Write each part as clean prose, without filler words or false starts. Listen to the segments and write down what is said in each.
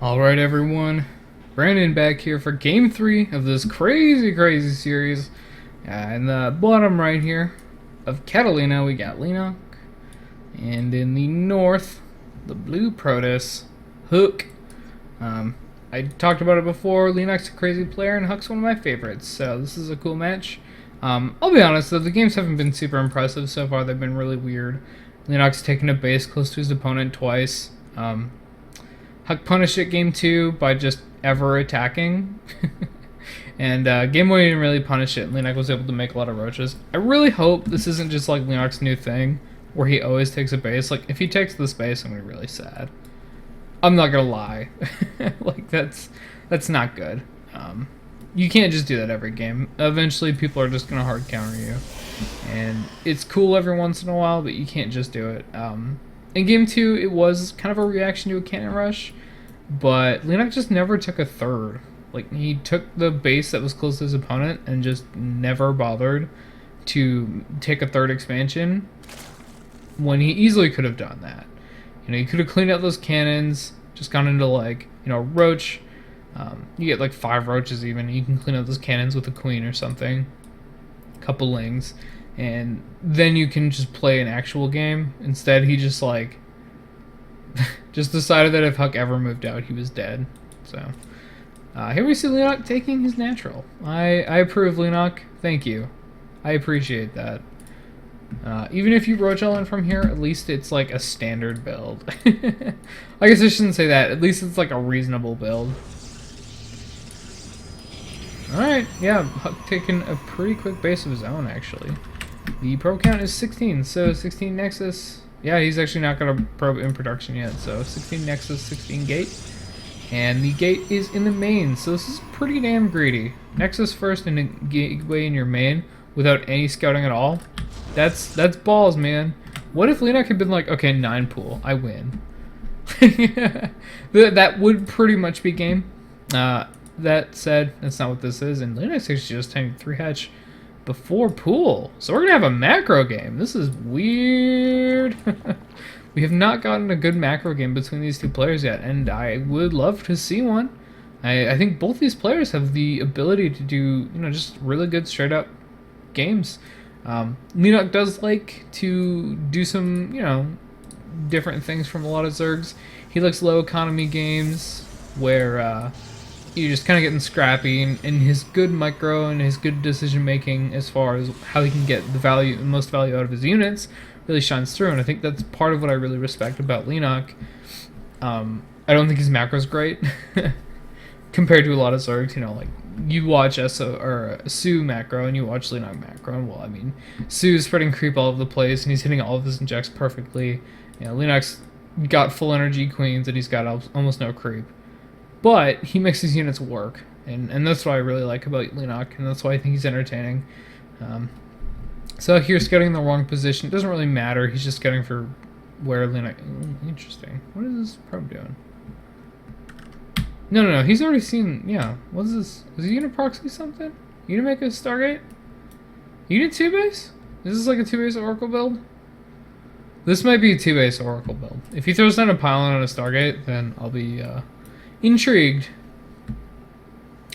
Alright everyone, Brandon back here for game 3 of this crazy series. In the bottom right here of Catalina we got Leenock, and in the north, the blue Protoss, HuK. I talked about it before, Leenock's a crazy player and HuK's one of my favorites, so this is a cool match. I'll be honest though, the games haven't been super impressive so far, they've been really weird. Leenock's taken a base close to his opponent twice. HuK punished it game 2 by just ever attacking. And game 1 he didn't really punish it, and Leenock was able to make a lot of roaches. I really hope this isn't just like Leenock's new thing, where he always takes a base. Like, if he takes this base, I'm gonna be really sad. I'm not gonna lie. Like, that's not good. You can't just do that every game. Eventually, people are just gonna hard counter you. And it's cool every once in a while, but you can't just do it. In game 2, it was kind of a reaction to a cannon rush, but Leenock just never took a third. Like, he took the base that was close to his opponent and just never bothered to take a third expansion when he easily could have done that. You know, he could have cleaned out those cannons, just gone into, like, you know, roach. You get like 5 roaches even. You can clean out those cannons with a queen or something. A couple lings. And then you can just play an actual game. Instead, he just like just decided that if HuK ever moved out, he was dead. So here we see Leenock taking his natural. I approve, Leenock. Thank you. I appreciate that. Even if you roach all in from here, at least it's like a standard build. I guess I shouldn't say that. At least it's like a reasonable build. Alright, yeah, HuK taking a pretty quick base of his own, actually. The probe count is 16, so 16 Nexus. Yeah, he's actually not got a probe in production yet, so 16 Nexus, 16 Gate. And the Gate is in the main, so this is pretty damn greedy. Nexus first and a Gateway in your main without any scouting at all. That's balls, man. What if Leenock had been like, okay, 9 pool, I win. That would pretty much be game. That said, that's not what this is, and Leenock's actually just taking 3 hatch before pool. So we're gonna have a macro game. This is weird. We have not gotten a good macro game between these two players yet, and I would love to see one. I think both these players have the ability to do, you know, just really good straight up games. Leenock does like to do some, you know, different things from a lot of Zergs. He likes low economy games where you're just kind of getting scrappy, and his good micro and his good decision making as far as how he can get the most value out of his units really shines through, and I think that's part of what I really respect about Leenock. I don't think his macro's great compared to a lot of Zergs. You know, like you watch Su macro and you watch Leenock macro, and well, I mean, Su's spreading creep all over the place and he's hitting all of his injects perfectly. You know, Leenock's got full energy queens and he's got almost no creep. But he makes his units work, and that's what I really like about Leenock, and that's why I think he's entertaining. So here, scouting the wrong position, it doesn't really matter. He's just scouting for where Leenock... Interesting. What is this probe doing? No, he's already seen... Yeah, what is this? Is he gonna proxy something? You gonna make a Stargate? You need 2 base? Is this like a 2 base Oracle build? This might be a 2 base Oracle build. If he throws down a pylon on a Stargate, then I'll be... intrigued.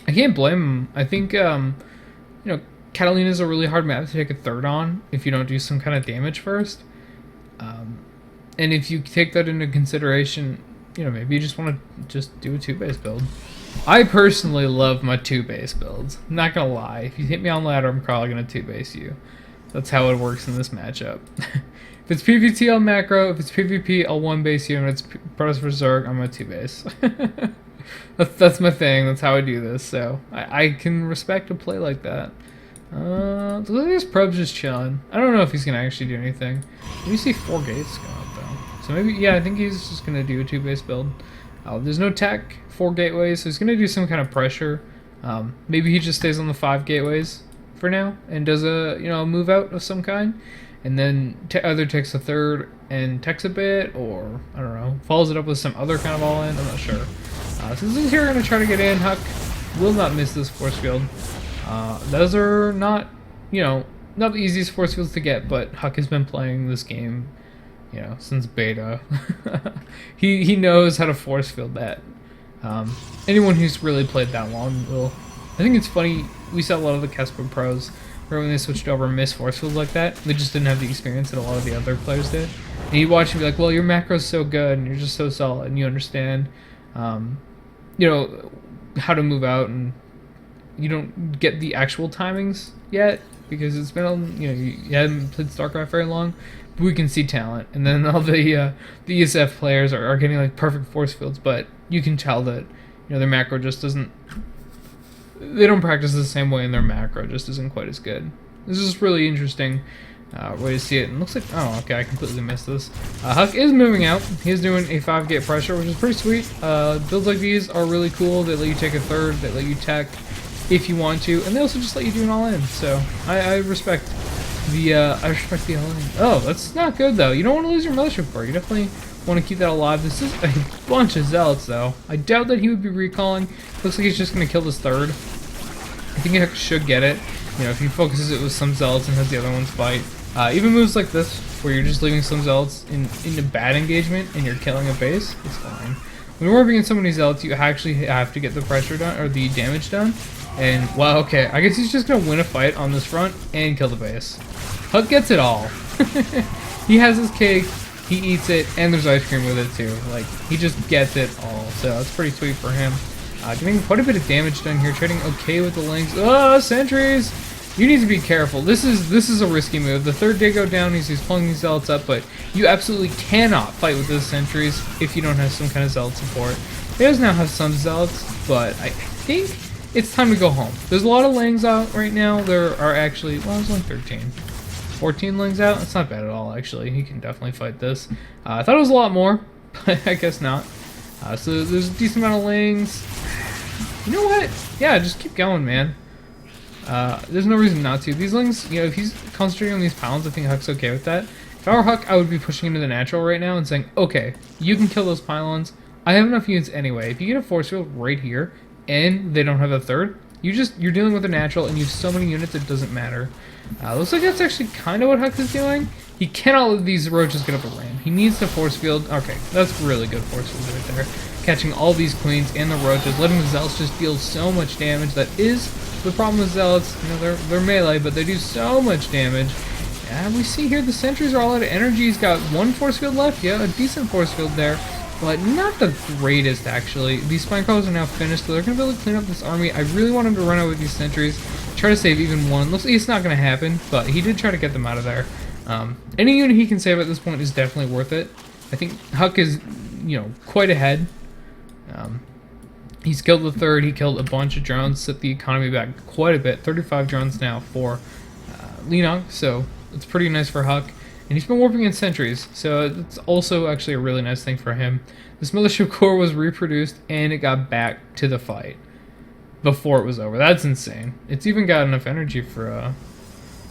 I can't blame him. I think, you know, Catalina is a really hard map to take a third on if you don't do some kind of damage first. And if you take that into consideration, you know, maybe you just want to just do a 2 base build. I personally love my 2 base builds. I'm not gonna lie. If you hit me on ladder, I'm probably gonna 2 base you. That's how it works in this matchup. If it's PvT, I'll macro. If it's PvP, I'll 1 base you. And if it's Protoss vs Zerg, I'm a 2 base. That's my thing. That's how I do this. So I can respect a play like that. Look at this probe's just chilling. I don't know if he's gonna actually do anything. You see 4 gates going up though. So maybe, yeah, I think he's just gonna do a 2 base build. There's no tech, 4 gateways, so he's gonna do some kind of pressure. Maybe he just stays on the 5 gateways for now and does a, you know, move out of some kind, and then either takes a third and techs a bit, or I don't know, follows it up with some other kind of all in. I'm not sure. So this is here gonna try to get in. HuK will not miss this force field. Those are not, you know, not the easiest force fields to get, but HuK has been playing this game, you know, since beta. He knows how to force field that. Anyone who's really played that long will. I think it's funny, we saw a lot of the Kespo pros where when they switched over miss force fields like that, they just didn't have the experience that a lot of the other players did. And you watch and be like, well, your macro's so good and you're just so solid and you understand, you know, how to move out, and you don't get the actual timings yet because it's been, you know, you haven't played StarCraft very long. But we can see talent, and then all the ESF players are getting like perfect force fields, but you can tell that, you know, their macro just doesn't. They don't practice the same way, and their macro just isn't quite as good. This is just really interesting way to see it. And it looks like, oh, okay, I completely missed this. HuK is moving out. He's doing a 5-gate pressure, which is pretty sweet. Builds like these are really cool. They let you take a third. They let you tech if you want to, and they also just let you do an all-in. So I respect the all-in. Oh, that's not good though. You don't want to lose your militia core. You definitely want to keep that alive. This is a bunch of zealots though. I doubt that he would be recalling. Looks like he's just going to kill this third. I think HuK should get it. You know, if he focuses it with some zealots and has the other ones fight. Even moves like this, where you're just leaving some zealots in a bad engagement and you're killing a base, it's fine. When we're working in so many zealots, you actually have to get the pressure done, or the damage done. And, wow, okay, I guess he's just going to win a fight on this front and kill the base. HuK gets it all. He has his cake, he eats it, and there's ice cream with it too. Like, he just gets it all, so that's pretty sweet for him. Getting quite a bit of damage done here, trading okay with the links. Oh, sentries! You need to be careful. This is a risky move. The third day go down, he's pulling these zealots up, but you absolutely cannot fight with those sentries if you don't have some kind of zealot support. He does now have some zealots, but I think it's time to go home. There's a lot of lings out right now. There are actually, well, there's only 13. 14 lings out? That's not bad at all, actually. He can definitely fight this. I thought it was a lot more, but I guess not. So there's a decent amount of lings. You know what? Yeah, just keep going, man. There's no reason not to. These lings, you know, if he's concentrating on these pounds, I think HuK's okay with that. If I were HuK, I would be pushing into the natural right now and saying, okay, you can kill those pylons. I have enough units anyway. If you get a force field right here, and they don't have a third, you're dealing with a natural, and you have so many units it doesn't matter. Looks like that's actually kind of what HuK is doing. He cannot let these roaches get up a ram. He needs the force field. Okay, that's really good force field right there. Catching all these queens and the roaches, letting the zealots just deal so much damage. That is the problem with zealots. You know, they're melee, but they do so much damage. And we see here the sentries are all out of energy. He's got one force field left. Yeah, a decent force field there, but not the greatest, actually. These spine crawlers are now finished, so they're going to be able to clean up this army. I really want him to run out with these sentries, try to save even one. Looks like it's not going to happen, but he did try to get them out of there. Any unit he can save at this point is definitely worth it. I think HuK is, you know, quite ahead. He's killed the third. He killed a bunch of drones, set the economy back quite a bit. 35 drones now for Leenock, so it's pretty nice for HuK. And he's been warping in sentries, so it's also actually a really nice thing for him. This militia core was reproduced, and it got back to the fight before it was over. That's insane. It's even got enough energy for a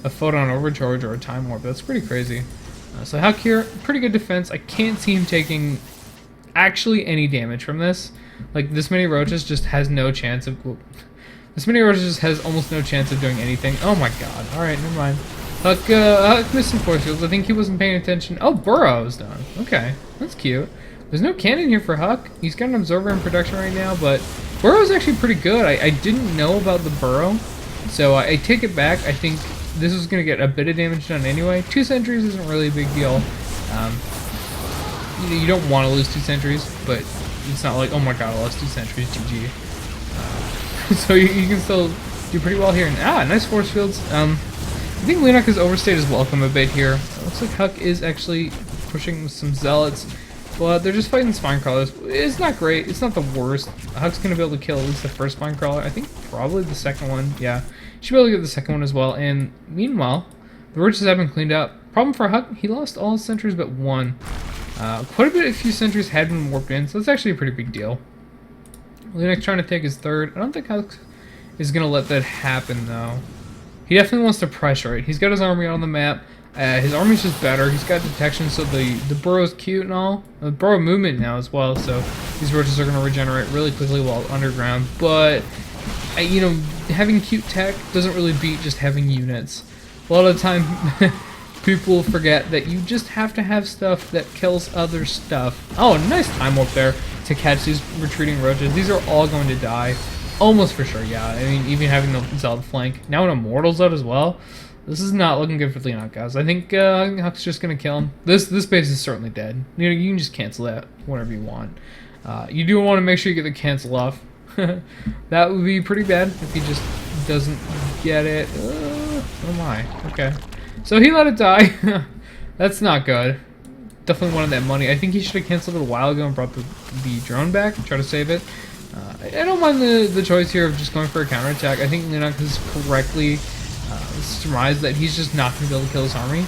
photon overcharge or a time warp. That's pretty crazy. So HuK here, pretty good defense. I can't see him taking actually any damage from this. Like, this many roaches just has no chance of... This many roaches just has almost no chance of doing anything. Oh my god. Alright, never mind. HuK missed some force fields. I think he wasn't paying attention. Oh, Burrow is done. Okay, that's cute. There's no cannon here for HuK. He's got an observer in production right now, but Burrow's actually pretty good. I didn't know about the Burrow, so I take it back. I think this is going to get a bit of damage done anyway. 2 sentries isn't really a big deal. You don't want to lose 2 sentries, but it's not like, oh my god, I lost 2 sentries, GG. So you can still do pretty well here. And, nice force fields. I think Leenock has overstayed his welcome a bit here. It looks like HuK is actually pushing some zealots, but they're just fighting spine crawlers. It's not great. It's not the worst. HuK's going to be able to kill at least the first spine crawler. I think probably the second one. Yeah, should be able to get the second one as well. And meanwhile, the roaches have been cleaned up. Problem for HuK, he lost all his sentries but one. Quite a few sentries had been warped in, so that's actually a pretty big deal. Leenock's trying to take his third. I don't think HuK is going to let that happen, though. He definitely wants to pressure it. He's got his army on the map. His army's just better. He's got detection, so the burrow's cute and all. The burrow movement now as well, so these roaches are going to regenerate really quickly while underground. But, you know, having cute tech doesn't really beat just having units. A lot of the time, people forget that you just have to have stuff that kills other stuff. Oh, nice time warp there. to catch these retreating roaches. These are all going to die. Almost for sure, yeah. I mean, even having the Zelda flank. Now an Immortal's out as well. This is not looking good for Leenock, guys. I think HuK's just going to kill him. This base is certainly dead. You know, you can just cancel that whenever you want. You do want to make sure you get the cancel off. That would be pretty bad if he just doesn't get it. Oh my. Okay. So he let it die. That's not good. Definitely wanted that money. I think he should have canceled it a while ago and brought the drone back and try to save it. I don't mind the choice here of just going for a counterattack. I think Leenock has correctly surmised that he's just not going to be able to kill his army.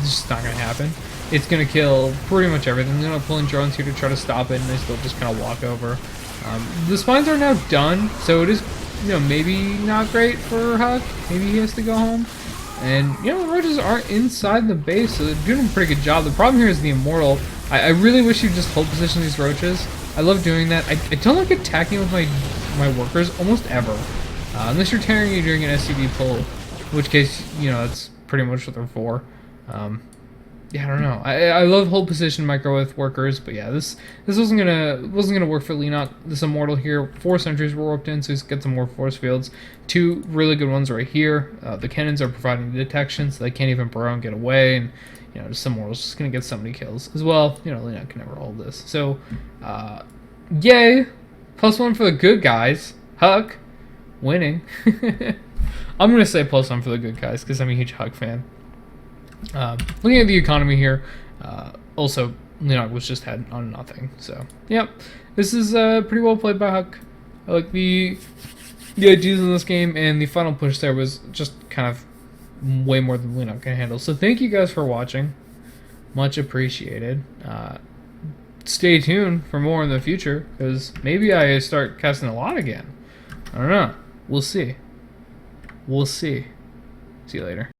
It's just not going to happen. It's going to kill pretty much everything. They're going to pull in drones here to try to stop it, and they still just kind of walk over. The spines are now done, so it is, you know, maybe not great for HuK. Maybe he has to go home. And, you know, the roaches aren't inside the base, so they're doing a pretty good job. The problem here is the Immortal. I really wish you'd just hold position these roaches. I love doing that. I don't like attacking with my workers almost ever. Unless you're tearing you during an SCV pull, in which case, you know, that's pretty much what they're for. Yeah, I don't know. I love hold position micro with workers, but yeah, this wasn't gonna work for Leenock. This Immortal here, 4 sentries were warped in, so he's got some more force fields. 2 really good ones right here. The cannons are providing detection, so they can't even burrow and get away, and you know, just some Immortal's just gonna get so many kills as well. You know, Leenock can never hold this. So, yay, +1 for the good guys. HuK winning. I'm gonna say +1 for the good guys because I'm a huge HuK fan. Looking at the economy here, also Leenock was just had on nothing. So, yep, this is pretty well played by HuK. I like the ideas in this game, and the final push there was just kind of way more than Leenock can handle. So thank you guys for watching. Much appreciated. Stay tuned for more in the future, because maybe I start casting a lot again. I don't know. We'll see. We'll see. See you later.